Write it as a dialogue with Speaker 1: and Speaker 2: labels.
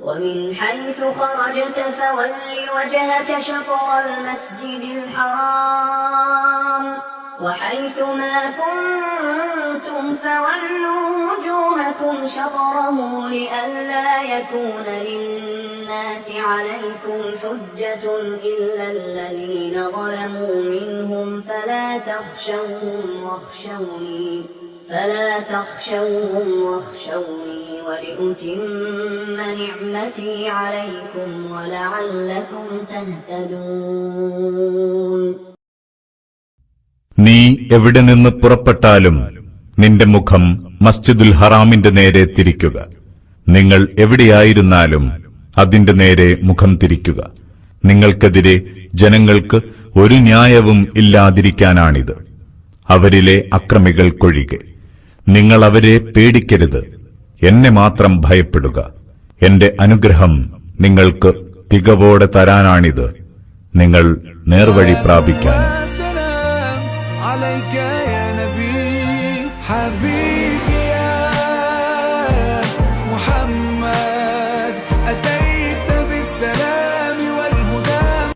Speaker 1: ومن حيث خرجت فول وجهك شطر المسجد الحرام وحيث ما كنتم فولوا وجوهكم شطره لئلا يكون للناس عليكم حجة إلا الذين ظلموا منهم فلا تخشوهم واخشوني ولأتم نعمتي عليكم ولعلكم تهتدون.
Speaker 2: നീ എവിടെ നിന്ന് പുറപ്പെട്ടാലും നിന്റെ മുഖം മസ്ജിദുൽ ഹറാമിന്റെ നേരെ തിരിക്കുക. നിങ്ങൾ എവിടെയായിരുന്നാലും അതിന്റെ നേരെ മുഖം തിരിക്കുക. നിങ്ങൾക്കെതിരെ ജനങ്ങൾക്ക് ഒരു ന്യായവും ഇല്ലാതിരിക്കാനാണിത്, അവരിലെ അക്രമികൾക്കൊഴികെ. നിങ്ങൾ അവരെ പേടിക്കരുത്, എന്നെ മാത്രം ഭയപ്പെടുക. എന്റെ അനുഗ്രഹം നിങ്ങൾക്ക് തികവോടെ തരാനാണിത്, നിങ്ങൾ നേർവഴി പ്രാപിക്കാൻ.
Speaker 3: عليك يا نبي حبيبي